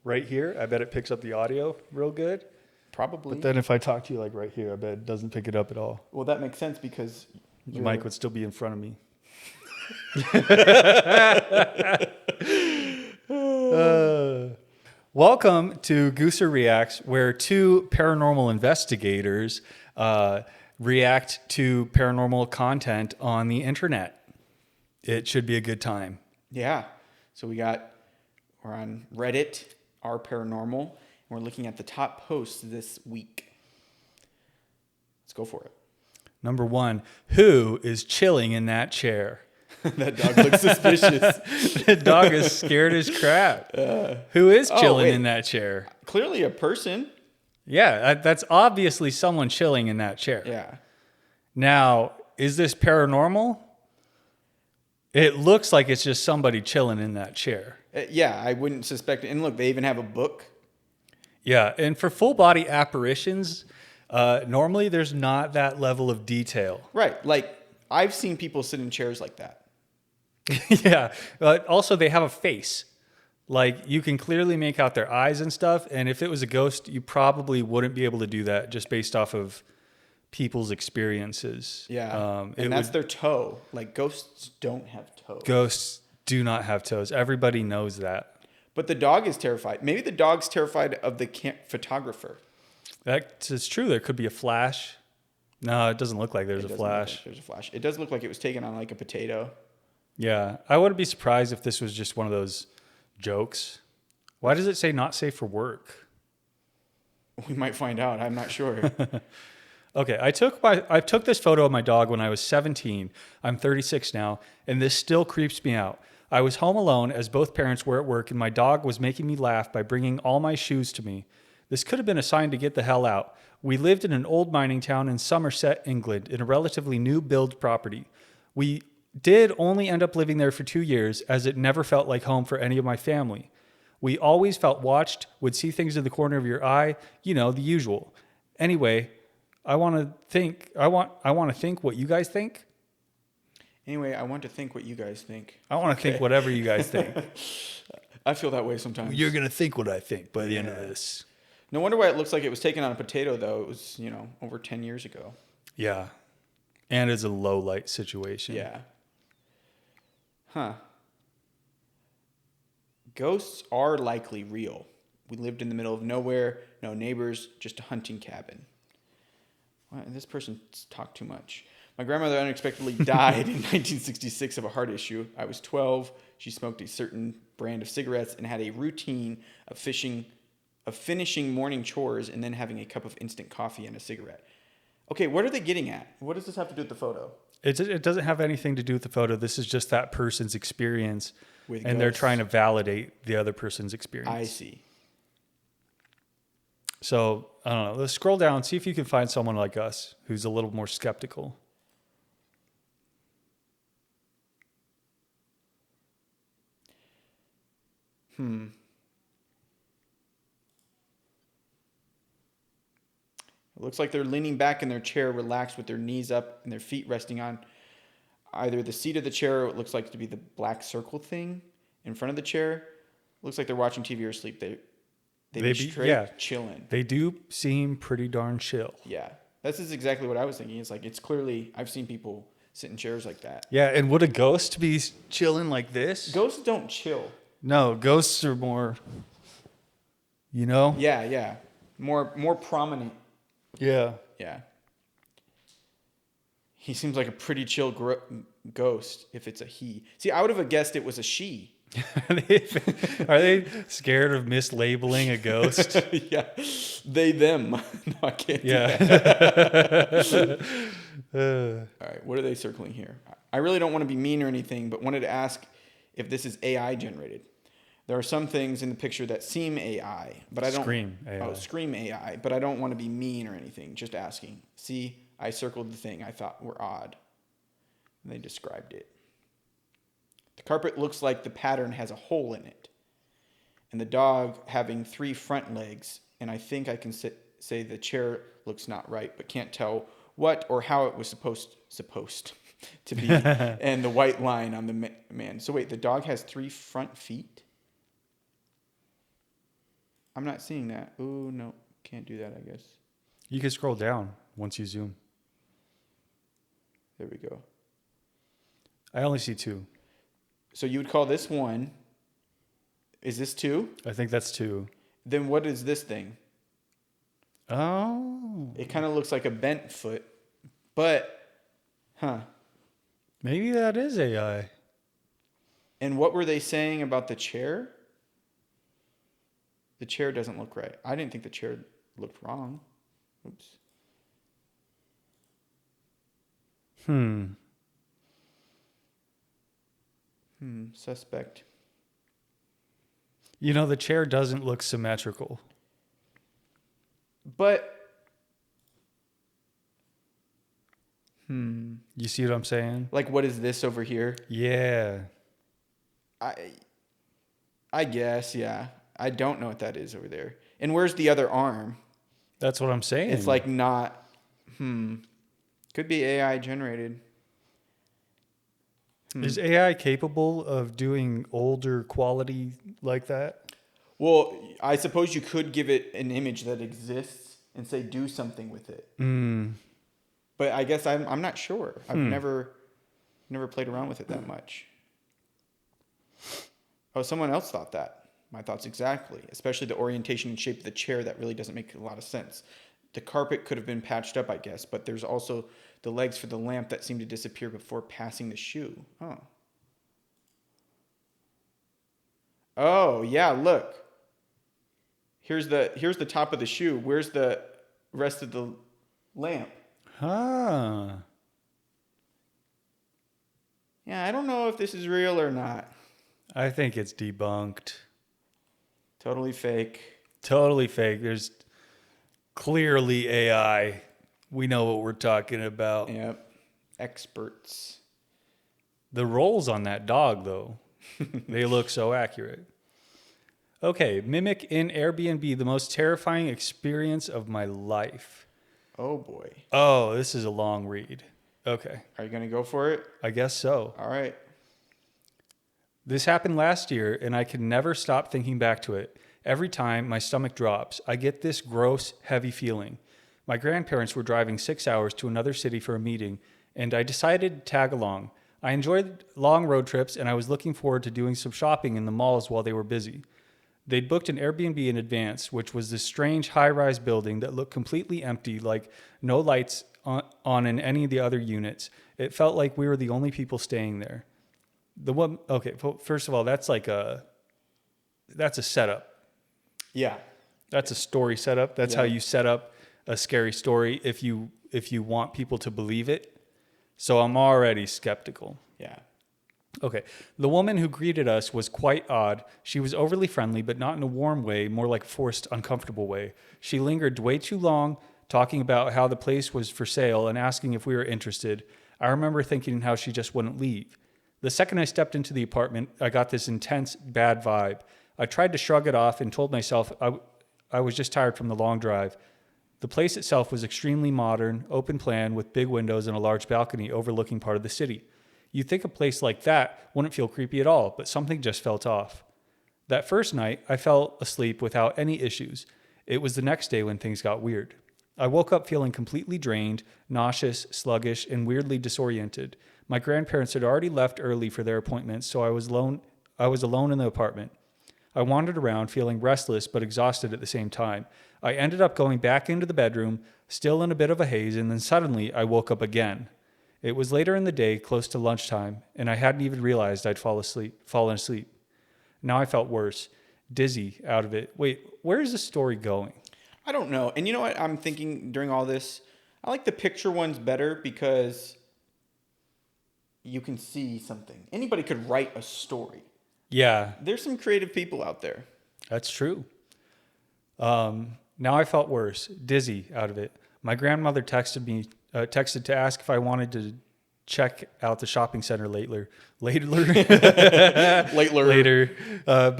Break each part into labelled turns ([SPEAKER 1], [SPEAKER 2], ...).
[SPEAKER 1] right here, I bet it picks up the audio real good.
[SPEAKER 2] Probably.
[SPEAKER 1] But then if I talk to you like right here, I bet it doesn't pick it up at all.
[SPEAKER 2] Well, that makes sense because
[SPEAKER 1] The mic would still be in front of me. Welcome to Gooser Reacts, where two paranormal investigators react to paranormal content on the internet. It should be a good time.
[SPEAKER 2] Yeah. So we're on Reddit, Our Paranormal, and we're looking at the top posts this week. Let's go for it.
[SPEAKER 1] Number one, who is chilling in that chair?
[SPEAKER 2] That dog looks suspicious.
[SPEAKER 1] The dog is scared as crap. Who is chilling
[SPEAKER 2] wait.
[SPEAKER 1] in that chair?
[SPEAKER 2] Clearly a person.
[SPEAKER 1] Yeah, that's obviously someone chilling in that chair.
[SPEAKER 2] Yeah.
[SPEAKER 1] Now, is this paranormal? It looks like it's just somebody chilling in that chair.
[SPEAKER 2] Yeah, I wouldn't suspect it. And look, they even have a book.
[SPEAKER 1] Yeah, and for full body apparitions, normally there's not that level of detail.
[SPEAKER 2] Right. Like, I've seen people sit in chairs like that.
[SPEAKER 1] Yeah, but also they have a face. Like, you can clearly make out their eyes and stuff, and if it was a ghost, you probably wouldn't be able to do that just based off of people's experiences.
[SPEAKER 2] Yeah. And that's their toe. Like, ghosts don't have toes.
[SPEAKER 1] Ghosts do not have toes. Everybody knows that.
[SPEAKER 2] But the dog is terrified. Maybe the dog's terrified of the photographer.
[SPEAKER 1] That's true. There could be a flash. No, it doesn't look like there's a flash.
[SPEAKER 2] There's a flash. It does look like it was taken on like a potato.
[SPEAKER 1] Yeah. I wouldn't be surprised if this was just one of those jokes. Why does it say not safe for work?
[SPEAKER 2] We might find out. I'm not sure.
[SPEAKER 1] Okay, I took this photo of my dog when I was 17. I'm 36 now, and this still creeps me out. I was home alone as both parents were at work, and my dog was making me laugh by bringing all my shoes to me. This could have been a sign to get the hell out. We lived in an old mining town in Somerset, England, in a relatively new build property. We did only end up living there for 2 years, as it never felt like home for any of my family. We always felt watched, would see things in the corner of your eye, the usual. Anyway, I want to think what you guys think.
[SPEAKER 2] Anyway, I want to think what you guys think.
[SPEAKER 1] I want to think whatever you guys think.
[SPEAKER 2] I feel that way sometimes.
[SPEAKER 1] You're going to think what I think by the end of this.
[SPEAKER 2] No wonder why it looks like it was taken on a potato, though. It was, over 10 years ago.
[SPEAKER 1] Yeah. And it's a low light situation.
[SPEAKER 2] Yeah. Huh. Ghosts are likely real. We lived in the middle of nowhere, no neighbors, just a hunting cabin. Wow, this person talked too much. My grandmother unexpectedly died in 1966 of a heart issue. I was 12. She smoked a certain brand of cigarettes and had a routine of finishing morning chores and then having a cup of instant coffee and a cigarette. Okay, what are they getting at? What does this have to do with the photo?
[SPEAKER 1] It doesn't have anything to do with the photo. This is just that person's experience.
[SPEAKER 2] With
[SPEAKER 1] and
[SPEAKER 2] ghosts.
[SPEAKER 1] They're trying to validate the other person's experience.
[SPEAKER 2] I see.
[SPEAKER 1] So, I don't know. Let's scroll down, see if you can find someone like us who's a little more skeptical.
[SPEAKER 2] It looks like they're leaning back in their chair, relaxed with their knees up and their feet resting on either the seat of the chair, or it looks like to be the black circle thing in front of the chair. Looks like they're watching TV or asleep. They be straight chilling.
[SPEAKER 1] They do seem pretty darn chill.
[SPEAKER 2] Yeah. This is exactly what I was thinking. It's like, it's clearly, I've seen people sit in chairs like that.
[SPEAKER 1] Yeah, and would a ghost be chilling like this?
[SPEAKER 2] Ghosts don't chill.
[SPEAKER 1] No, ghosts are more,
[SPEAKER 2] Yeah. More prominent.
[SPEAKER 1] Yeah.
[SPEAKER 2] Yeah. He seems like a pretty chill ghost if it's a he. See, I would have guessed it was a she.
[SPEAKER 1] Are they scared of mislabeling a ghost?
[SPEAKER 2] Yeah. They, them. No, I can't do
[SPEAKER 1] Yeah.
[SPEAKER 2] that. All right. What are they circling here? I really don't want to be mean or anything, but wanted to ask if this is AI generated. There are some things in the picture that seem AI, but I don't...
[SPEAKER 1] Scream AI.
[SPEAKER 2] Oh, scream AI, but I don't want to be mean or anything, just asking. See, I circled the thing I thought were odd. And they described it. The carpet looks like the pattern has a hole in it. And the dog having 3 front legs, and I think I can say the chair looks not right, but can't tell what or how it was supposed to be. And the white line on the man. So wait, the dog has 3 front feet? I'm not seeing that. Ooh, no. Can't do that, I guess.
[SPEAKER 1] You can scroll down once you zoom.
[SPEAKER 2] There we go.
[SPEAKER 1] I only see 2.
[SPEAKER 2] So you would call this 1. Is this 2?
[SPEAKER 1] I think that's 2.
[SPEAKER 2] Then what is this thing?
[SPEAKER 1] Oh.
[SPEAKER 2] It kind of looks like a bent foot. But,
[SPEAKER 1] Maybe that is AI.
[SPEAKER 2] And what were they saying about the chair? The chair doesn't look right. I didn't think the chair looked wrong. Oops. Suspect.
[SPEAKER 1] You know, the chair doesn't look symmetrical.
[SPEAKER 2] But,
[SPEAKER 1] You see what I'm saying?
[SPEAKER 2] like, what is this over here?
[SPEAKER 1] Yeah.
[SPEAKER 2] I guess, yeah. I don't know what that is over there. And where's the other arm?
[SPEAKER 1] That's what I'm saying.
[SPEAKER 2] It's like not, Could be AI generated.
[SPEAKER 1] Is AI capable of doing older quality like that?
[SPEAKER 2] Well, I suppose you could give it an image that exists and say do something with it. But I guess I'm not sure. I've never played around with it that much. Oh, someone else thought that. My thoughts exactly. Especially the orientation and shape of the chair. That really doesn't make a lot of sense. The carpet could have been patched up, I guess. But there's also the legs for the lamp that seem to disappear before passing the shoe. Oh, yeah, look. Here's the top of the shoe. Where's the rest of the lamp?
[SPEAKER 1] Huh.
[SPEAKER 2] Yeah, I don't know if this is real or not.
[SPEAKER 1] I think it's debunked.
[SPEAKER 2] Totally fake.
[SPEAKER 1] Totally fake. There's clearly AI. We know what we're talking about.
[SPEAKER 2] Yep. Experts.
[SPEAKER 1] The rolls on that dog, though, they look so accurate. Okay, mimic in Airbnb the most terrifying experience of my life.
[SPEAKER 2] Oh, boy.
[SPEAKER 1] Oh, this is a long read. Okay.
[SPEAKER 2] Are you going to go for it?
[SPEAKER 1] I guess so.
[SPEAKER 2] All right.
[SPEAKER 1] This happened last year, and I can never stop thinking back to it. Every time my stomach drops, I get this gross, heavy feeling. My grandparents were driving 6 hours to another city for a meeting, and I decided to tag along. I enjoyed long road trips, and I was looking forward to doing some shopping in the malls while they were busy. They'd booked an Airbnb in advance, which was this strange high-rise building that looked completely empty, like no lights on in any of the other units. It felt like we were the only people staying there. Okay, first of all, that's a setup.
[SPEAKER 2] Yeah.
[SPEAKER 1] That's a story setup. That's how you set up a scary story if you want people to believe it. So I'm already skeptical.
[SPEAKER 2] Yeah.
[SPEAKER 1] Okay. The woman who greeted us was quite odd. She was overly friendly, but not in a warm way, more like a forced, uncomfortable way. She lingered way too long, talking about how the place was for sale and asking if we were interested. I remember thinking how she just wouldn't leave. The second I stepped into the apartment, I got this intense, bad vibe. I tried to shrug it off and told myself I was just tired from the long drive. The place itself was extremely modern, open plan, with big windows and a large balcony overlooking part of the city. You'd think a place like that wouldn't feel creepy at all, but something just felt off. That first night, I fell asleep without any issues. It was the next day when things got weird. I woke up feeling completely drained, nauseous, sluggish, and weirdly disoriented. My grandparents had already left early for their appointments, so I was alone in the apartment. I wandered around, feeling restless but exhausted at the same time. I ended up going back into the bedroom, still in a bit of a haze, and then suddenly I woke up again. It was later in the day, close to lunchtime, and I hadn't even realized I'd fallen asleep. Now I felt worse, dizzy, out of it. Wait, where is this story going?
[SPEAKER 2] I don't know. And you know what I'm thinking during all this? I like the picture ones better because you can see something. Anybody could write a story.
[SPEAKER 1] Yeah.
[SPEAKER 2] There's some creative people out there.
[SPEAKER 1] That's true. Now I felt worse, dizzy, out of it. My grandmother texted to ask if I wanted to check out the shopping center later. But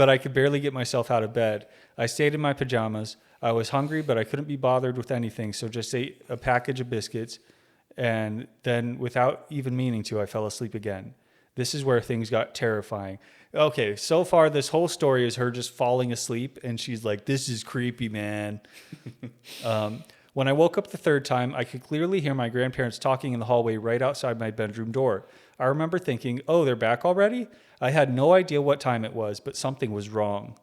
[SPEAKER 1] I could barely get myself out of bed. I stayed in my pajamas. I was hungry, but I couldn't be bothered with anything, so just ate a package of biscuits, and then, without even meaning to, I fell asleep again. This is where things got terrifying. Okay, so far this whole story is her just falling asleep, and she's like, "This is creepy, man." When I woke up the third time, I could clearly hear my grandparents talking in the hallway right outside my bedroom door. I remember thinking, "Oh, they're back already?" I had no idea what time it was, but something was wrong.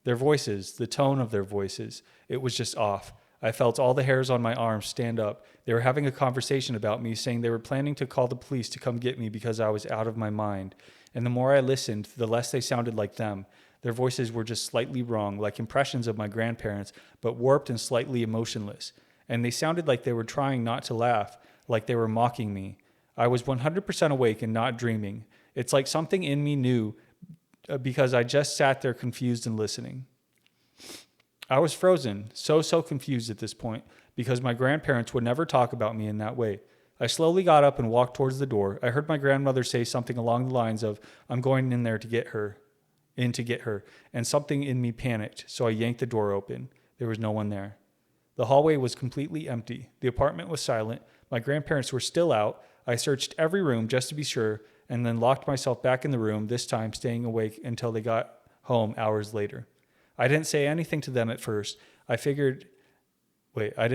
[SPEAKER 1] Their voices, the tone of their voices, it was just off. I felt all the hairs on my arms stand up. They were having a conversation about me, saying they were planning to call the police to come get me because I was out of my mind. And the more I listened, the less they sounded like them. Their voices were just slightly wrong, like impressions of my grandparents, but warped and slightly emotionless. And they sounded like they were trying not to laugh, like they were mocking me. I was 100% awake and not dreaming. It's like something in me knew because I just sat there confused and listening. I was frozen, so confused at this point because my grandparents would never talk about me in that way. I slowly got up and walked towards the door. I heard my grandmother say something along the lines of, "I'm going in there to get her, and something in me panicked, so I yanked the door open. There was no one there. The hallway was completely empty. The apartment was silent. My grandparents were still out. I searched every room just to be sure, and then locked myself back in the room, this time staying awake until they got home hours later. I didn't say anything to them at first. I figured I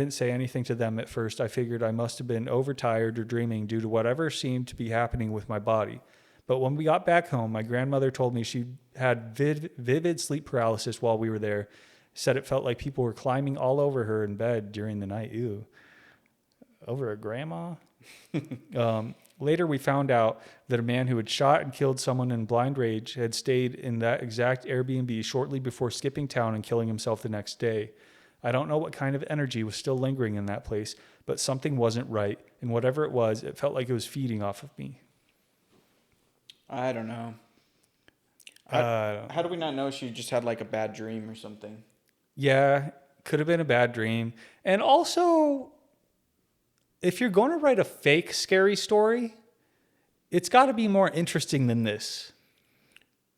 [SPEAKER 1] must have been overtired or dreaming due to whatever seemed to be happening with my body. But when we got back home, my grandmother told me she had vivid sleep paralysis while we were there. Said it felt like people were climbing all over her in bed during the night. Ew. Over a grandma? Later, we found out that a man who had shot and killed someone in blind rage had stayed in that exact Airbnb shortly before skipping town and killing himself the next day. I don't know what kind of energy was still lingering in that place, but something wasn't right, and whatever it was, it felt like it was feeding off of me.
[SPEAKER 2] I don't know. How do we not know she just had like a bad dream or something?
[SPEAKER 1] Yeah, could have been a bad dream. And also, if you're going to write a fake scary story, it's got to be more interesting than this.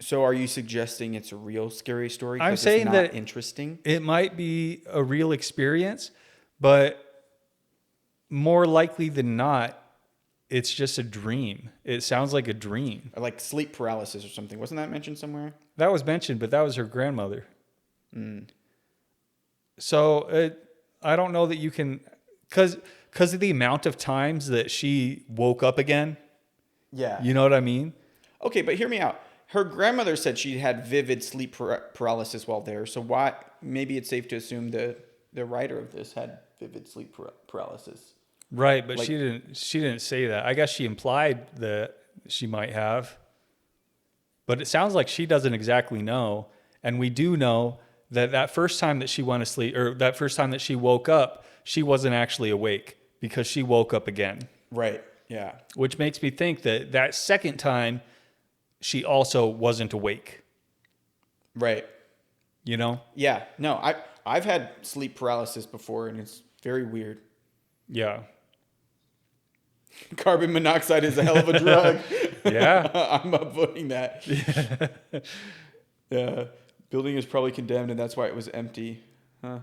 [SPEAKER 2] So are you suggesting it's a real scary story?
[SPEAKER 1] I'm saying
[SPEAKER 2] it's not
[SPEAKER 1] that
[SPEAKER 2] interesting.
[SPEAKER 1] It might be a real experience, but more likely than not, it's just a dream. It sounds like a dream.
[SPEAKER 2] Or like sleep paralysis or something. Wasn't that mentioned somewhere?
[SPEAKER 1] That was mentioned, but that was her grandmother. So I don't know that you can, because of the amount of times that she woke up again.
[SPEAKER 2] Yeah.
[SPEAKER 1] You know what I mean?
[SPEAKER 2] Okay, but hear me out. Her grandmother said she had vivid sleep paralysis while there. So why? Maybe it's safe to assume the writer of this had vivid sleep paralysis.
[SPEAKER 1] Right, but
[SPEAKER 2] Like-
[SPEAKER 1] she didn't say that. I guess she implied that she might have. But it sounds like she doesn't exactly know. And we do know that first time that she went to sleep, or that first time that she woke up, she wasn't actually awake because she woke up again.
[SPEAKER 2] Right. Yeah.
[SPEAKER 1] Which makes me think that second time she also wasn't awake.
[SPEAKER 2] Right.
[SPEAKER 1] You know?
[SPEAKER 2] Yeah. No, I've had sleep paralysis before, and it's very weird.
[SPEAKER 1] Yeah.
[SPEAKER 2] Carbon monoxide is a hell of a drug.
[SPEAKER 1] Yeah.
[SPEAKER 2] I'm upvoting that. Yeah. Building is probably condemned, and that's why it was empty. Huh.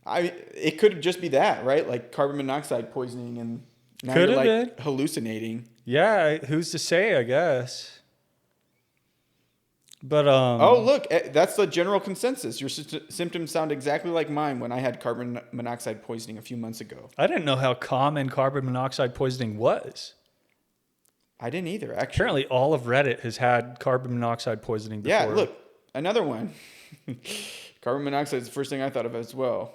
[SPEAKER 2] It could just be that, right? Like carbon monoxide poisoning, and now
[SPEAKER 1] Could
[SPEAKER 2] you're
[SPEAKER 1] have
[SPEAKER 2] like hallucinating.
[SPEAKER 1] Yeah. Who's to say, I guess. But
[SPEAKER 2] Oh, look, that's the general consensus. Your symptoms sound exactly like mine when I had carbon monoxide poisoning a few months ago.
[SPEAKER 1] I didn't know how common carbon monoxide poisoning was.
[SPEAKER 2] I didn't either, actually.
[SPEAKER 1] Apparently, all of Reddit has had carbon monoxide poisoning before.
[SPEAKER 2] Yeah, look, another one. Carbon monoxide is the first thing I thought of as well.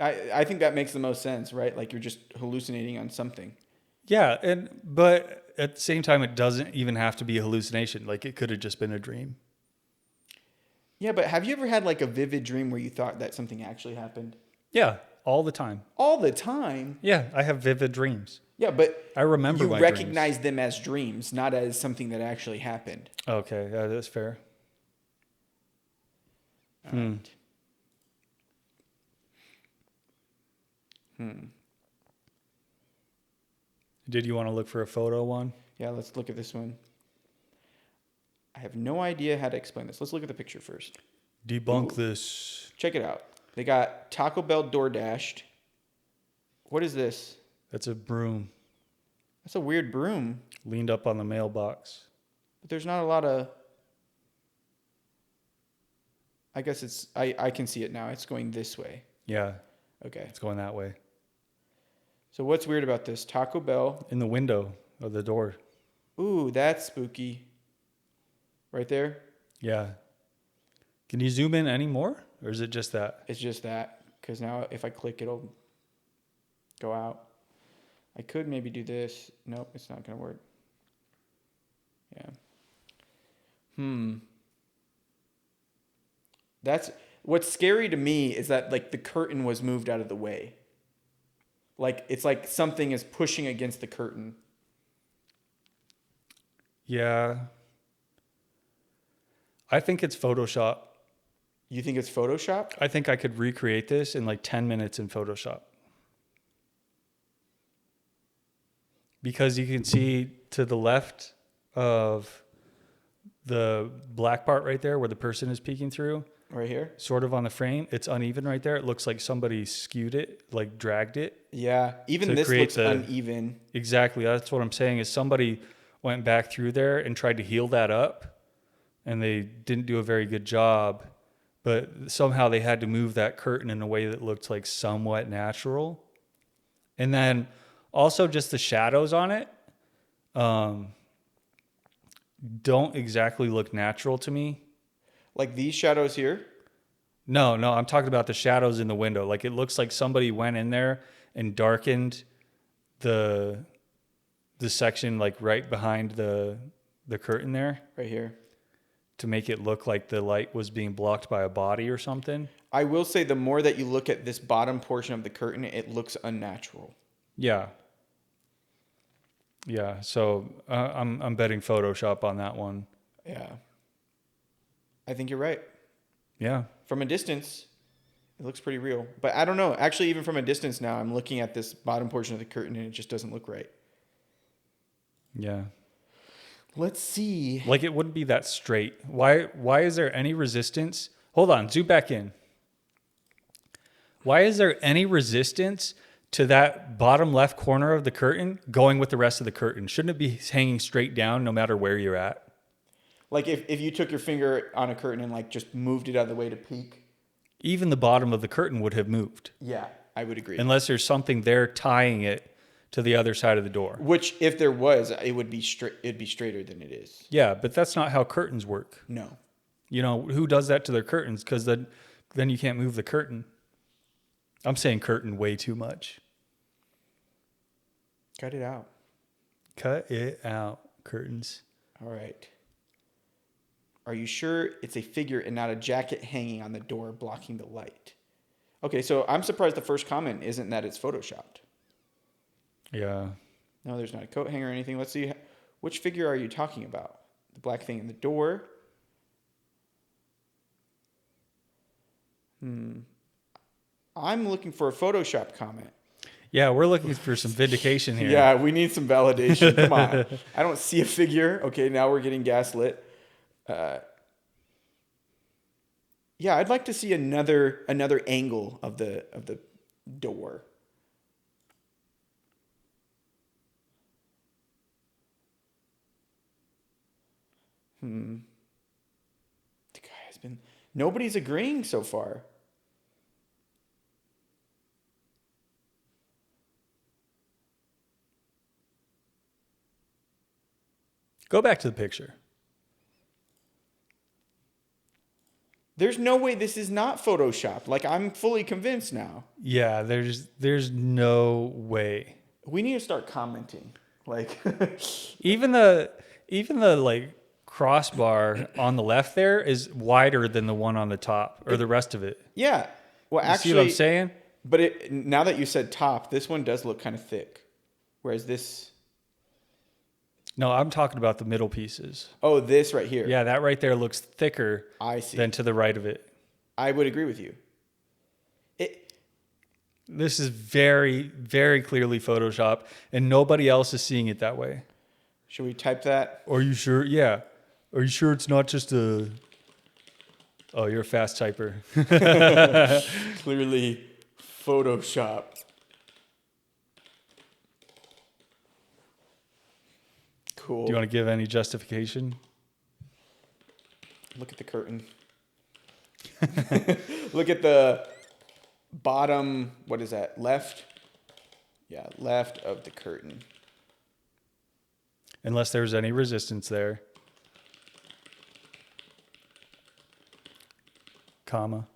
[SPEAKER 2] I think that makes the most sense, right? Like you're just hallucinating on something.
[SPEAKER 1] Yeah, but at the same time, it doesn't even have to be a hallucination. Like it could have just been a dream.
[SPEAKER 2] Yeah, but have you ever had like a vivid dream where you thought that something actually happened?
[SPEAKER 1] Yeah, all the time.
[SPEAKER 2] All the time?
[SPEAKER 1] Yeah, I have vivid dreams.
[SPEAKER 2] Yeah, but
[SPEAKER 1] I remember my
[SPEAKER 2] you recognize them as dreams, not as something that actually happened.
[SPEAKER 1] Okay, yeah, that's fair. Did you want to look for a photo one?
[SPEAKER 2] Yeah, let's look at this one. I have no idea how to explain this. Let's look at the picture first.
[SPEAKER 1] Debunk this.
[SPEAKER 2] Check it out. They got Taco Bell door dashed. What is this?
[SPEAKER 1] That's a broom.
[SPEAKER 2] That's a weird broom.
[SPEAKER 1] Leaned up on the mailbox.
[SPEAKER 2] But there's not a lot of... I guess it's... I can see it now. It's going this way.
[SPEAKER 1] Yeah.
[SPEAKER 2] Okay.
[SPEAKER 1] It's going that way.
[SPEAKER 2] So what's weird about this? Taco Bell.
[SPEAKER 1] In the window of the door.
[SPEAKER 2] Ooh, that's spooky. Right there?
[SPEAKER 1] Yeah. Can you zoom in any more? Or is it just that?
[SPEAKER 2] It's just that. Because now if I click, it'll go out. I could maybe do this. Nope, it's not going to work. Yeah. That's... What's scary to me is that, like, the curtain was moved out of the way. Like, it's like something is pushing against the curtain.
[SPEAKER 1] Yeah. I think it's Photoshop.
[SPEAKER 2] You think it's Photoshop?
[SPEAKER 1] I think I could recreate this in like 10 minutes in Photoshop. Because you can see to the left of the black part right there where the person is peeking through.
[SPEAKER 2] Right here?
[SPEAKER 1] Sort of on the frame. It's uneven right there. It looks like somebody skewed it, like dragged it.
[SPEAKER 2] Yeah. Even this looks uneven.
[SPEAKER 1] Exactly. That's what I'm saying is somebody went back through there and tried to heal that up. And they didn't do a very good job. But somehow they had to move that curtain in a way that looked like somewhat natural. And then also just the shadows on it don't exactly look natural to me.
[SPEAKER 2] Like these shadows here?
[SPEAKER 1] No, I'm talking about the shadows in the window. Like it looks like somebody went in there and darkened the section like right behind the curtain there.
[SPEAKER 2] Right here.
[SPEAKER 1] To make it look like the light was being blocked by a body or something.
[SPEAKER 2] I will say the more that you look at this bottom portion of the curtain, it looks unnatural.
[SPEAKER 1] Yeah. Yeah, so I'm betting Photoshop on that one.
[SPEAKER 2] Yeah. I think you're right.
[SPEAKER 1] Yeah.
[SPEAKER 2] From a distance, it looks pretty real. But I don't know. Actually, even from a distance now, I'm looking at this bottom portion of the curtain and it just doesn't look right.
[SPEAKER 1] Yeah.
[SPEAKER 2] Let's see.
[SPEAKER 1] Like it wouldn't be that straight. Why is there any resistance? Hold on, zoom back in. Why is there any resistance to that bottom left corner of the curtain going with the rest of the curtain? Shouldn't it be hanging straight down no matter where you're at?
[SPEAKER 2] Like if you took your finger on a curtain and like just moved it out of the way to peek.
[SPEAKER 1] Even the bottom of the curtain would have moved.
[SPEAKER 2] Yeah, I would agree.
[SPEAKER 1] Unless there's something there tying it to the other side of the door.
[SPEAKER 2] Which, if there was, it would be straight. It'd be straighter than it is.
[SPEAKER 1] Yeah, but that's not how curtains work.
[SPEAKER 2] No.
[SPEAKER 1] You know, who does that to their curtains? Because then you can't move the curtain. I'm saying curtain way too much.
[SPEAKER 2] Cut it out.
[SPEAKER 1] Cut it out, curtains.
[SPEAKER 2] All right. Are you sure it's a figure and not a jacket hanging on the door blocking the light? Okay, so I'm surprised the first comment isn't that it's Photoshopped.
[SPEAKER 1] Yeah.
[SPEAKER 2] No, there's not a coat hanger or anything. Let's see. Which figure are you talking about? The black thing in the door? I'm looking for a Photoshop comment.
[SPEAKER 1] Yeah, we're looking for some vindication here.
[SPEAKER 2] Yeah, we need some validation. Come on. I don't see a figure. Okay, now we're getting gaslit. Yeah, I'd like to see another angle of the door. The guy has been... Nobody's agreeing so far.
[SPEAKER 1] Go back to the picture.
[SPEAKER 2] There's no way this is not Photoshopped. Like, I'm fully convinced now.
[SPEAKER 1] Yeah, there's no way.
[SPEAKER 2] We need to start commenting. Like,
[SPEAKER 1] even the like crossbar on the left there is wider than the one on the top or the rest of it.
[SPEAKER 2] Yeah. Well,
[SPEAKER 1] You
[SPEAKER 2] actually,
[SPEAKER 1] see what I'm saying?
[SPEAKER 2] But now that you said top, this one does look kind of thick. Whereas this...
[SPEAKER 1] No, I'm talking about the middle pieces.
[SPEAKER 2] Oh, this right here.
[SPEAKER 1] Yeah, that right there looks thicker
[SPEAKER 2] I see.
[SPEAKER 1] than to the right of it.
[SPEAKER 2] I would agree with you.
[SPEAKER 1] This is very, very clearly Photoshop, and nobody else is seeing it that way.
[SPEAKER 2] Should we type that?
[SPEAKER 1] Are you sure? Yeah. Are you sure it's not just a... Oh, you're a fast typer.
[SPEAKER 2] Clearly Photoshop. cool.
[SPEAKER 1] Do you want to give any justification?
[SPEAKER 2] Look at the curtain. Look at the bottom, what is that, left? Yeah, left of the curtain.
[SPEAKER 1] Unless there's any resistance there. Comma.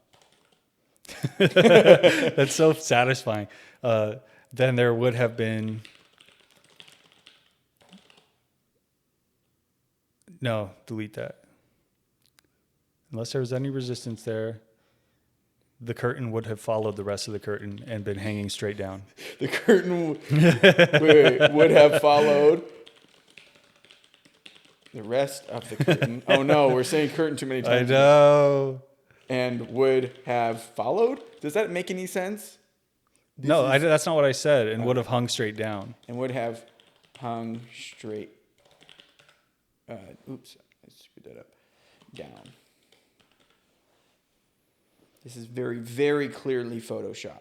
[SPEAKER 1] That's so satisfying. Then there would have been... No, delete that. Unless there was any resistance there, the curtain would have followed the rest of the curtain and been hanging straight down.
[SPEAKER 2] The curtain would have followed the rest of the curtain. Oh no, we're saying curtain too many times.
[SPEAKER 1] I know.
[SPEAKER 2] And would have followed? Does that make any sense?
[SPEAKER 1] That's not what I said. And would have hung straight down.
[SPEAKER 2] And would have hung straight. Oops, I screwed that up. Down. This is very, very clearly Photoshop.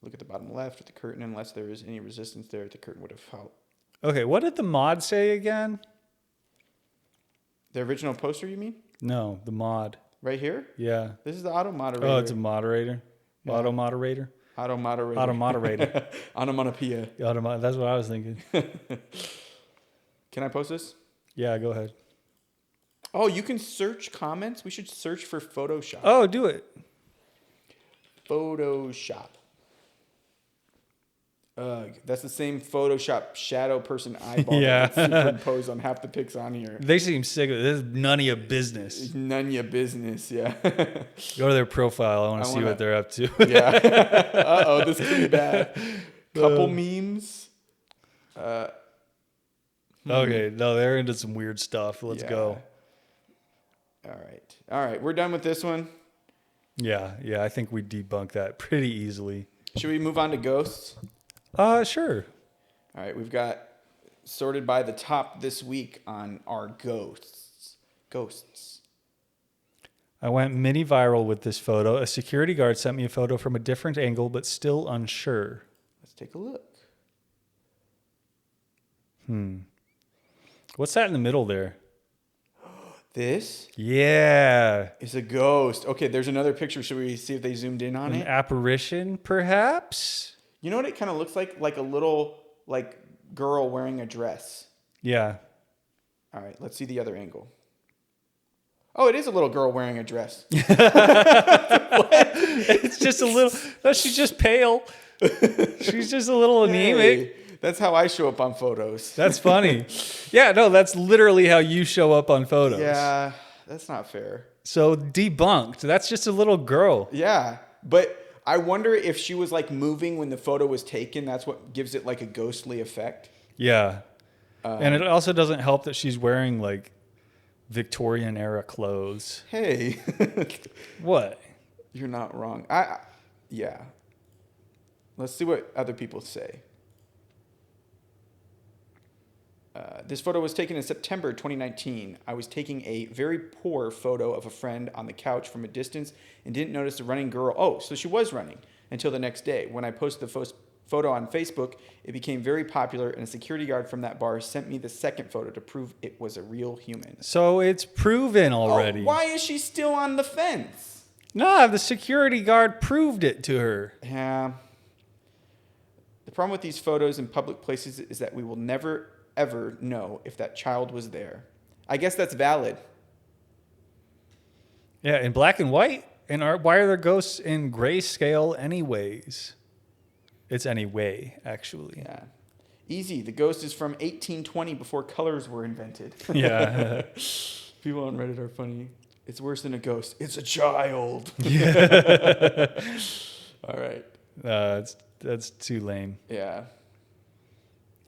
[SPEAKER 2] Look at the bottom left of the curtain. Unless there is any resistance there, the curtain would have followed.
[SPEAKER 1] Okay, what did the mod say again?
[SPEAKER 2] The original poster, you mean?
[SPEAKER 1] No, the mod.
[SPEAKER 2] Right here?
[SPEAKER 1] Yeah.
[SPEAKER 2] This is the auto moderator.
[SPEAKER 1] Oh, it's a moderator.
[SPEAKER 2] Yeah.
[SPEAKER 1] Auto moderator.
[SPEAKER 2] Auto moderator.
[SPEAKER 1] Auto moderator.
[SPEAKER 2] Onomatopoeia.
[SPEAKER 1] That's what I was thinking.
[SPEAKER 2] Can I post this?
[SPEAKER 1] Yeah, go ahead.
[SPEAKER 2] Oh, you can search comments? We should search for Photoshop.
[SPEAKER 1] Oh, do it.
[SPEAKER 2] Photoshop. That's the same Photoshop shadow person eyeball
[SPEAKER 1] Yeah.
[SPEAKER 2] that's superimposed on half the pics on here.
[SPEAKER 1] They seem sick of it. This is none of your business.
[SPEAKER 2] None of your business, yeah.
[SPEAKER 1] Go to their profile. I want to see what they're up to.
[SPEAKER 2] Yeah. Uh-oh, this could be bad. Couple memes.
[SPEAKER 1] Okay, no, they're into some weird stuff. Let's go.
[SPEAKER 2] All right, we're done with this one.
[SPEAKER 1] Yeah, I think we debunked that pretty easily.
[SPEAKER 2] Should we move on to ghosts?
[SPEAKER 1] Sure.
[SPEAKER 2] All right, we've got sorted by the top this week on our ghosts.
[SPEAKER 1] I went mini viral with this photo. A security guard sent me a photo from a different angle, but still unsure.
[SPEAKER 2] Let's take a look.
[SPEAKER 1] What's that in the middle there?
[SPEAKER 2] This?
[SPEAKER 1] Yeah.
[SPEAKER 2] It's a ghost. Okay, there's another picture. Should we see if they zoomed in on
[SPEAKER 1] An
[SPEAKER 2] it?
[SPEAKER 1] apparition, perhaps?
[SPEAKER 2] You know what it kind of looks like? Like a little girl wearing a dress.
[SPEAKER 1] Yeah.
[SPEAKER 2] All right, let's see the other angle. Oh, it is a little girl wearing a dress.
[SPEAKER 1] It's just a little... No, she's just pale. She's just a little anemic.
[SPEAKER 2] Hey, that's how I show up on photos.
[SPEAKER 1] That's funny. Yeah, no, that's literally how you show up on photos.
[SPEAKER 2] Yeah, that's not fair.
[SPEAKER 1] So debunked. That's just a little girl.
[SPEAKER 2] Yeah, but I wonder if she was moving when the photo was taken. That's what gives it a ghostly effect.
[SPEAKER 1] Yeah. And it also doesn't help that she's wearing Victorian era clothes.
[SPEAKER 2] Hey.
[SPEAKER 1] What?
[SPEAKER 2] You're not wrong. Yeah. Let's see what other people say. This photo was taken in September 2019. I was taking a very poor photo of a friend on the couch from a distance and didn't notice the running girl. Oh, so she was running until the next day. When I posted the photo on Facebook, it became very popular, and a security guard from that bar sent me the second photo to prove it was a real human.
[SPEAKER 1] So it's proven already.
[SPEAKER 2] Oh, why is she still on the fence?
[SPEAKER 1] No, the security guard proved it to her.
[SPEAKER 2] Yeah. The problem with these photos in public places is that we will never, ever know if that child was there. I guess that's valid.
[SPEAKER 1] Yeah, in black and white. And why are there ghosts in grayscale anyways? It's anyway, actually.
[SPEAKER 2] Yeah. Easy. The ghost is from 1820 before colors were invented.
[SPEAKER 1] Yeah.
[SPEAKER 2] People on Reddit are funny. It's worse than a ghost. It's a child. All right.
[SPEAKER 1] That's too lame.
[SPEAKER 2] Yeah.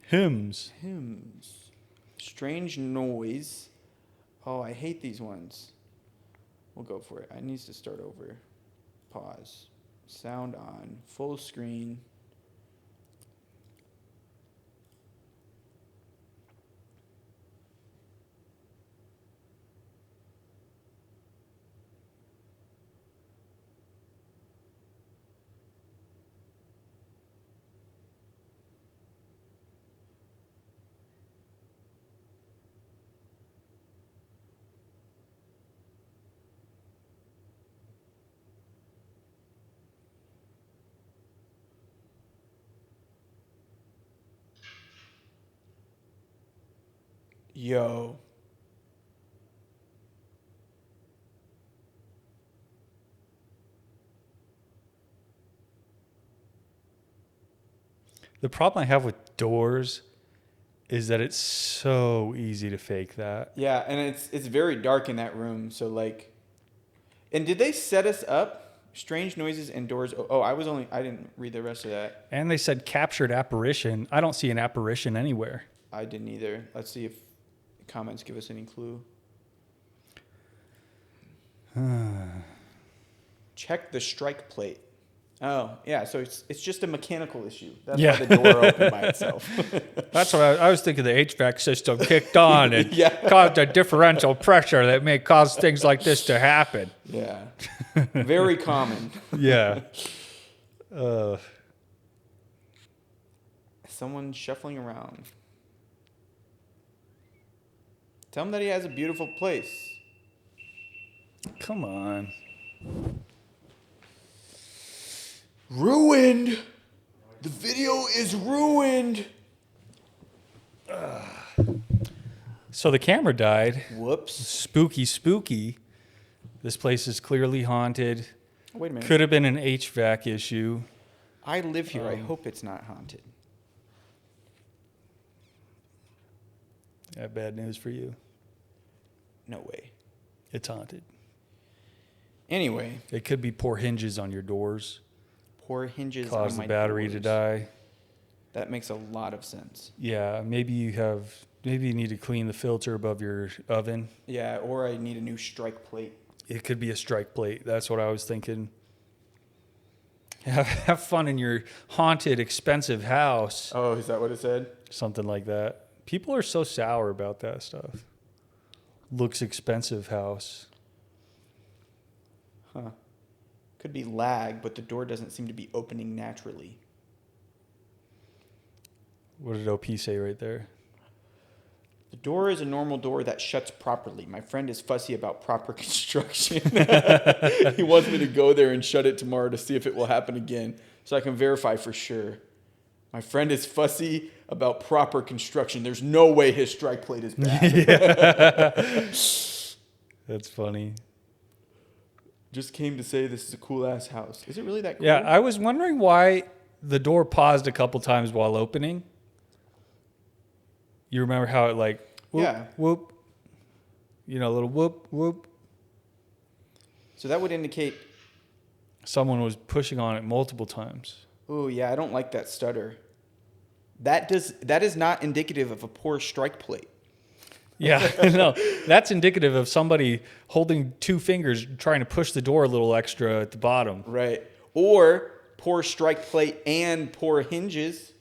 [SPEAKER 1] Hymns.
[SPEAKER 2] Strange noise. Oh, I hate these ones. We'll go for it. I need to start over. Pause. Sound on. Full screen. Yo.
[SPEAKER 1] The problem I have with doors is that it's so easy to fake that.
[SPEAKER 2] Yeah, and it's very dark in that room, so like, and did they set us up? Strange noises and doors. Oh, I didn't read the rest of that.
[SPEAKER 1] And they said captured apparition. I don't see an apparition anywhere.
[SPEAKER 2] I didn't either. Let's see if comments give us any clue. Check the strike plate. Oh, yeah, so it's just a mechanical issue. That's why the door opened by itself.
[SPEAKER 1] That's what I was thinking. The HVAC system kicked on and
[SPEAKER 2] Yeah.
[SPEAKER 1] caused a differential pressure that may cause things like this to happen.
[SPEAKER 2] Yeah. Very common.
[SPEAKER 1] Yeah.
[SPEAKER 2] Someone shuffling around. Tell him that he has a beautiful place.
[SPEAKER 1] Come on.
[SPEAKER 2] Ruined. The video is ruined.
[SPEAKER 1] So the camera died.
[SPEAKER 2] Whoops.
[SPEAKER 1] Spooky. This place is clearly haunted.
[SPEAKER 2] Wait a minute.
[SPEAKER 1] Could have been an HVAC issue.
[SPEAKER 2] I live here. I hope it's not haunted.
[SPEAKER 1] I have bad news for you.
[SPEAKER 2] No way.
[SPEAKER 1] It's haunted.
[SPEAKER 2] Anyway,
[SPEAKER 1] It could be poor hinges on your doors.
[SPEAKER 2] poor hinges
[SPEAKER 1] Cause
[SPEAKER 2] on
[SPEAKER 1] the
[SPEAKER 2] my
[SPEAKER 1] battery to
[SPEAKER 2] doors.
[SPEAKER 1] die.
[SPEAKER 2] That makes a lot of sense.
[SPEAKER 1] Yeah, maybe you need to clean the filter above your oven.
[SPEAKER 2] Yeah, or I need a new strike plate.
[SPEAKER 1] It could be a strike plate. That's what I was thinking. Have fun in your haunted, expensive house.
[SPEAKER 2] Oh, is that what it said?
[SPEAKER 1] Something like that. People are so sour about that stuff. Looks expensive house.
[SPEAKER 2] Huh. Could be lag, but the door doesn't seem to be opening naturally.
[SPEAKER 1] What did OP say right there?
[SPEAKER 2] The door is a normal door that shuts properly. My friend is fussy about proper construction. He wants me to go there and shut it tomorrow to see if it will happen again, so I can verify for sure. My friend is fussy about proper construction. There's no way his strike plate is bad.
[SPEAKER 1] That's funny.
[SPEAKER 2] Just came to say this is a cool ass house. Is it really that cool?
[SPEAKER 1] Yeah, I was wondering why the door paused a couple times while opening. You remember how it like whoop,
[SPEAKER 2] Yeah.
[SPEAKER 1] whoop, you know, a little whoop, whoop.
[SPEAKER 2] So that would indicate,
[SPEAKER 1] Someone was pushing on it multiple times.
[SPEAKER 2] oh yeah, I don't like that stutter. That is not indicative of a poor strike plate.
[SPEAKER 1] Yeah, no, that's indicative of somebody holding two fingers trying to push the door a little extra at the bottom.
[SPEAKER 2] Right. Or poor strike plate and poor hinges.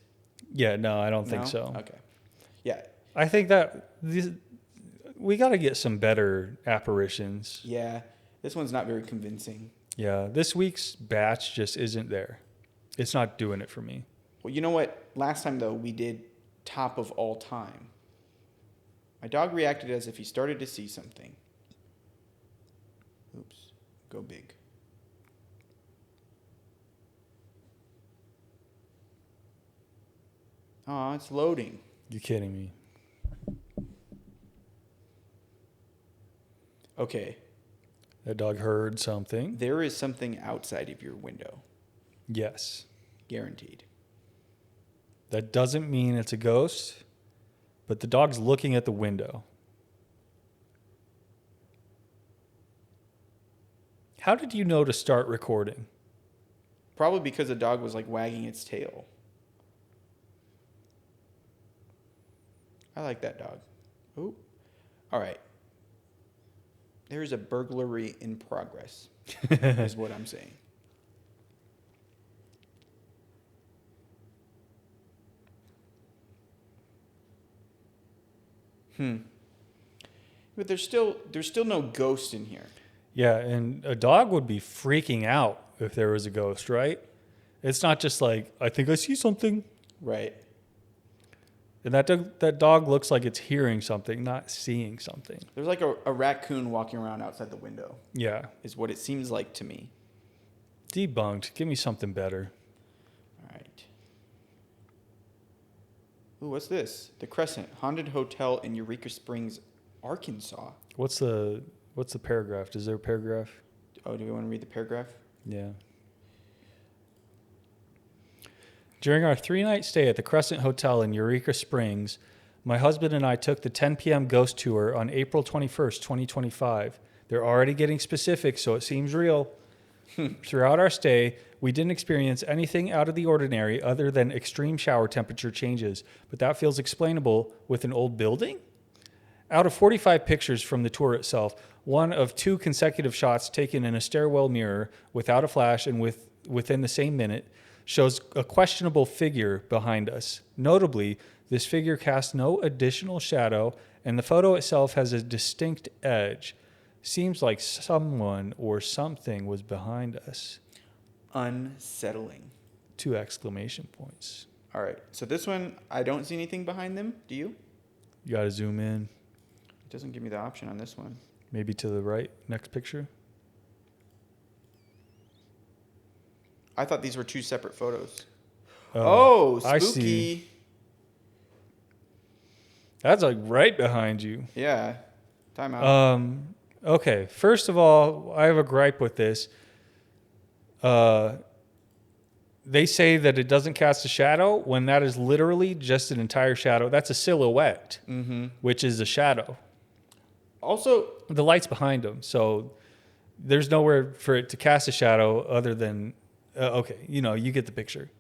[SPEAKER 1] Yeah, no, I don't think
[SPEAKER 2] No?
[SPEAKER 1] so.
[SPEAKER 2] Okay. Yeah.
[SPEAKER 1] I think that we got to get some better apparitions.
[SPEAKER 2] Yeah. This one's not very convincing.
[SPEAKER 1] Yeah, this week's batch just isn't there. It's not doing it for me.
[SPEAKER 2] Well, you know what? Last time, though, we did top of all time. My dog reacted as if he started to see something. Oops. Go big. Aw, it's loading.
[SPEAKER 1] You're kidding me.
[SPEAKER 2] Okay.
[SPEAKER 1] That dog heard something.
[SPEAKER 2] There is something outside of your window.
[SPEAKER 1] Yes.
[SPEAKER 2] Guaranteed.
[SPEAKER 1] That doesn't mean it's a ghost, but the dog's looking at the window. How did you know to start recording?
[SPEAKER 2] Probably because the dog was like wagging its tail. I like that dog. Ooh. All right. There's a burglary in progress, is what I'm saying. But there's still no ghost in here.
[SPEAKER 1] Yeah, and a dog would be freaking out if there was a ghost, right? It's not just like, I think I see something.
[SPEAKER 2] Right.
[SPEAKER 1] And that dog looks like it's hearing something, not seeing something.
[SPEAKER 2] There's like a raccoon walking around outside the window,
[SPEAKER 1] Yeah.
[SPEAKER 2] is what it seems like to me.
[SPEAKER 1] Debunked. Give me something better.
[SPEAKER 2] All right. Ooh, what's this? The Crescent, haunted hotel in Eureka Springs, Arkansas.
[SPEAKER 1] What's the paragraph? Is there a paragraph?
[SPEAKER 2] Oh, do we want to read the paragraph?
[SPEAKER 1] Yeah. During our 3-night stay at the Crescent Hotel in Eureka Springs, my husband and I took the 10 p.m. ghost tour on April 21st, 2025. They're already getting specific, so it seems real. Throughout our stay, we didn't experience anything out of the ordinary other than extreme shower temperature changes, but that feels explainable with an old building? Out of 45 pictures from the tour itself, one of 2 consecutive shots taken in a stairwell mirror without a flash and within the same minute shows a questionable figure behind us. Notably, this figure casts no additional shadow, and the photo itself has a distinct edge. Seems like someone or something was behind us.
[SPEAKER 2] Unsettling.
[SPEAKER 1] 2 exclamation points.
[SPEAKER 2] All right. So this one, I don't see anything behind them. Do you?
[SPEAKER 1] You got to zoom in.
[SPEAKER 2] It doesn't give me the option on this one.
[SPEAKER 1] Maybe to the right, next picture.
[SPEAKER 2] I thought these were 2 separate photos.
[SPEAKER 1] Oh,
[SPEAKER 2] spooky.
[SPEAKER 1] I see. That's like right behind you.
[SPEAKER 2] Yeah. Time out.
[SPEAKER 1] Okay. First of all, I have a gripe with this. They say that it doesn't cast a shadow when that is literally just an entire shadow. That's a silhouette, which is a shadow.
[SPEAKER 2] Also,
[SPEAKER 1] The light's behind them, so there's nowhere for it to cast a shadow other than, okay, you get the picture.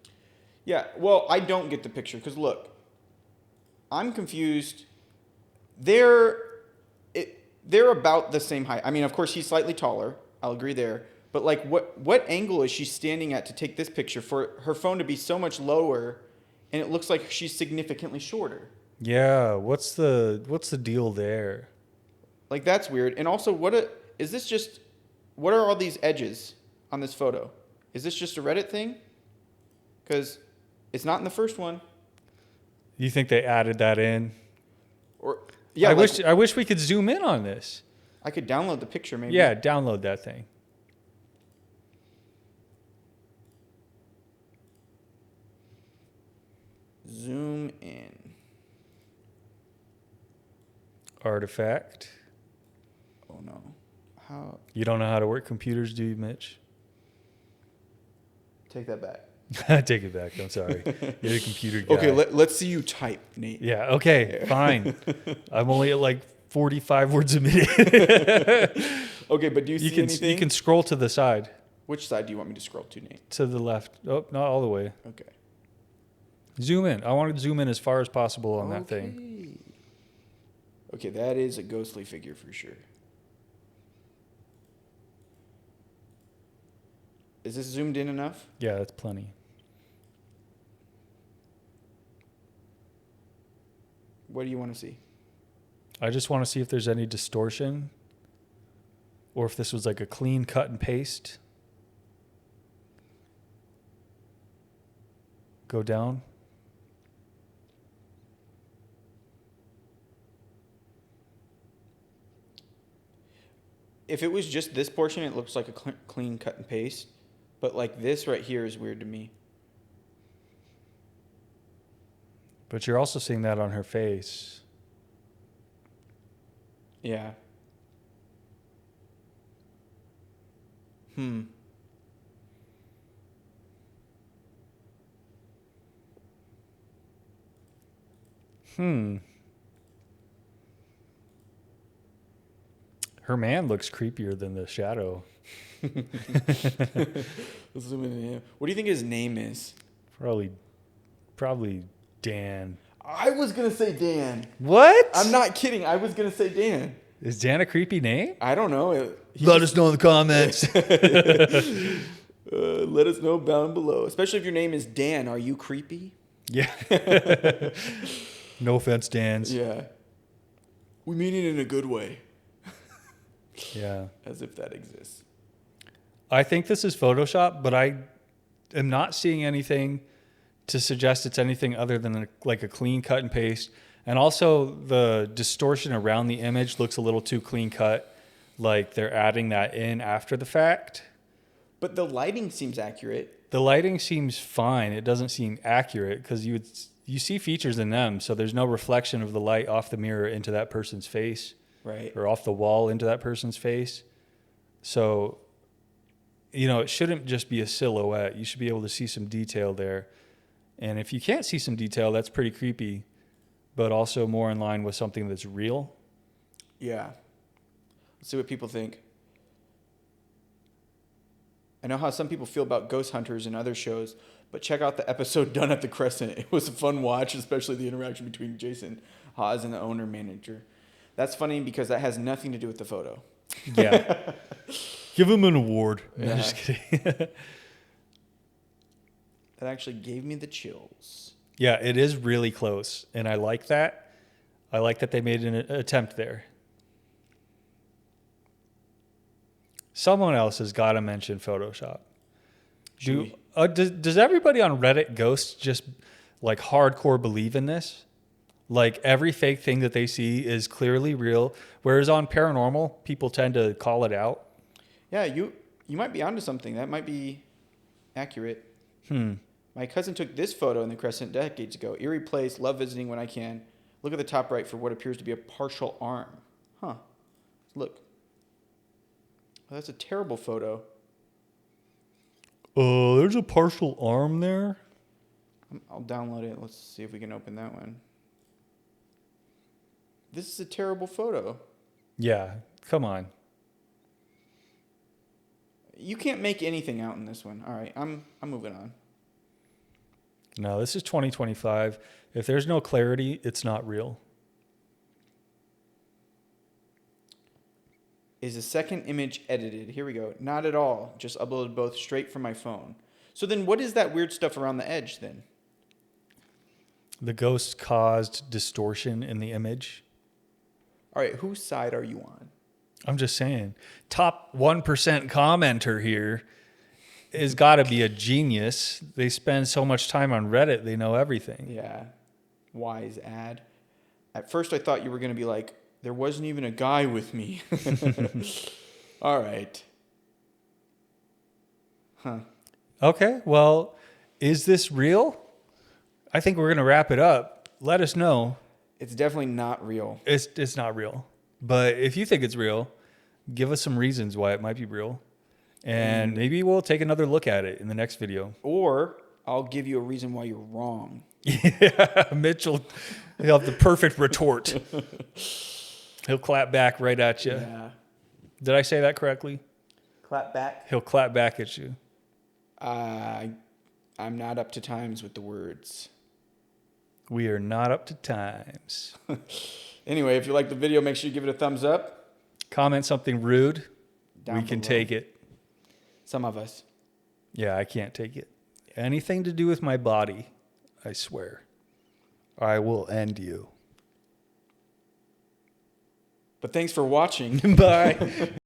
[SPEAKER 2] yeah, well, I don't get the picture because look, I'm confused. They're about the same height. I mean, of course, he's slightly taller. I'll agree there. But like, what angle is she standing at to take this picture for her phone to be so much lower, and it looks like she's significantly shorter?
[SPEAKER 1] Yeah, what's the deal there?
[SPEAKER 2] Like, that's weird. And also, what are all these edges on this photo? Is this just a Reddit thing? Because it's not in the first one.
[SPEAKER 1] You think they added that in?
[SPEAKER 2] Or yeah,
[SPEAKER 1] I wish we could zoom in on this.
[SPEAKER 2] I could download the picture maybe.
[SPEAKER 1] Yeah, download that thing.
[SPEAKER 2] Zoom in.
[SPEAKER 1] Artifact.
[SPEAKER 2] Oh no. How?
[SPEAKER 1] You don't know how to work computers, do you, Mitch?
[SPEAKER 2] Take that back.
[SPEAKER 1] Take it back. I'm sorry. You're a computer guy.
[SPEAKER 2] Okay, let's see you type, Nate.
[SPEAKER 1] Yeah, okay, fine. I'm only at like 45 words a minute.
[SPEAKER 2] Okay, but do you see anything?
[SPEAKER 1] You can scroll to the side.
[SPEAKER 2] Which side do you want me to scroll to, Nate?
[SPEAKER 1] To the left. Oh, not all the way.
[SPEAKER 2] Okay.
[SPEAKER 1] Zoom in. I want to zoom in as far as possible on that thing.
[SPEAKER 2] Okay, that is a ghostly figure for sure. Is this zoomed in enough?
[SPEAKER 1] Yeah, that's plenty.
[SPEAKER 2] What do you want to see?
[SPEAKER 1] I just want to see if there's any distortion or if this was like a clean cut and paste. Go down.
[SPEAKER 2] If it was just this portion, it looks like a clean cut and paste. But like this right here is weird to me.
[SPEAKER 1] But you're also seeing that on her face.
[SPEAKER 2] Yeah.
[SPEAKER 1] Her man looks creepier than the shadow.
[SPEAKER 2] Let's zoom in. What do you think his name is?
[SPEAKER 1] Probably Dan.
[SPEAKER 2] I was going to say Dan.
[SPEAKER 1] What?
[SPEAKER 2] I'm not kidding. I was going to say Dan.
[SPEAKER 1] Is Dan a creepy name?
[SPEAKER 2] I don't know.
[SPEAKER 1] Let us know in the comments.
[SPEAKER 2] Let us know down below. Especially if your name is Dan. Are you creepy?
[SPEAKER 1] Yeah. No offense, Dan's.
[SPEAKER 2] Yeah. We mean it in a good way.
[SPEAKER 1] Yeah.
[SPEAKER 2] As if that exists.
[SPEAKER 1] I think this is Photoshop, but I am not seeing anything to suggest it's anything other than like a clean cut and paste. And also the distortion around the image looks a little too clean cut, like they're adding that in after the fact.
[SPEAKER 2] But the lighting seems accurate.
[SPEAKER 1] The lighting seems fine. It doesn't seem accurate because you you see features in them, so there's no reflection of the light off the mirror into that person's face,
[SPEAKER 2] Right.
[SPEAKER 1] or off the wall into that person's face. So, you know, it shouldn't just be a silhouette. You should be able to see some detail there. And if you can't see some detail, that's pretty creepy, but also more in line with something that's real.
[SPEAKER 2] Yeah. Let's see what people think. I know how some people feel about Ghost Hunters and other shows, but check out the episode done at the Crescent. It was a fun watch, especially the interaction between Jason Hawes and the owner-manager. That's funny because that has nothing to do with the photo.
[SPEAKER 1] Yeah. Give him an award. No,
[SPEAKER 2] Yeah.
[SPEAKER 1] just kidding.
[SPEAKER 2] That actually gave me the chills.
[SPEAKER 1] Yeah, it is really close, and I like that. I like that they made an attempt there. Someone else has got to mention Photoshop. Does everybody on Reddit Ghosts just like hardcore believe in this? Like every fake thing that they see is clearly real, whereas on paranormal, people tend to call it out.
[SPEAKER 2] Yeah, you might be onto something. That might be accurate. My cousin took this photo in the Crescent decades ago. Eerie place, love visiting when I can. Look at the top right for what appears to be a partial arm. Huh. Look. Oh, that's a terrible photo.
[SPEAKER 1] There's a partial arm there.
[SPEAKER 2] I'll download it. Let's see if we can open that one. This is a terrible photo.
[SPEAKER 1] Yeah, come on.
[SPEAKER 2] You can't make anything out in this one. All right, I'm moving on.
[SPEAKER 1] No, this is 2025. If there's no clarity, it's not real.
[SPEAKER 2] Is the second image edited? Here we go. Not at all. Just uploaded both straight from my phone. So then what is that weird stuff around the edge then?
[SPEAKER 1] The ghost caused distortion in the image.
[SPEAKER 2] All right, whose side are you on?
[SPEAKER 1] I'm just saying, top 1% commenter here has got to be a genius. They spend so much time on Reddit, they know everything.
[SPEAKER 2] Yeah. Wise ad. At first I thought you were going to be like, there wasn't even a guy with me. All right. Huh.
[SPEAKER 1] Okay, well, is this real? I think we're going to wrap it up. Let us know.
[SPEAKER 2] It's definitely not real.
[SPEAKER 1] It's not real. But if you think it's real, give us some reasons why it might be real. And maybe we'll take another look at it in the next video.
[SPEAKER 2] Or I'll give you a reason why you're wrong.
[SPEAKER 1] Yeah, Mitchell, he'll have the perfect retort. He'll clap back right at you.
[SPEAKER 2] Yeah.
[SPEAKER 1] Did I say that correctly?
[SPEAKER 2] Clap back.
[SPEAKER 1] He'll clap back at you.
[SPEAKER 2] I'm not up to times with the words.
[SPEAKER 1] We are not up to times.
[SPEAKER 2] Anyway, if you like the video, make sure you give it a thumbs up.
[SPEAKER 1] Comment something rude.
[SPEAKER 2] Down
[SPEAKER 1] We can
[SPEAKER 2] below.
[SPEAKER 1] take it.
[SPEAKER 2] Some of us.
[SPEAKER 1] Yeah, I can't take it. Anything to do with my body, I swear, I will end you.
[SPEAKER 2] But thanks for watching.
[SPEAKER 1] Bye.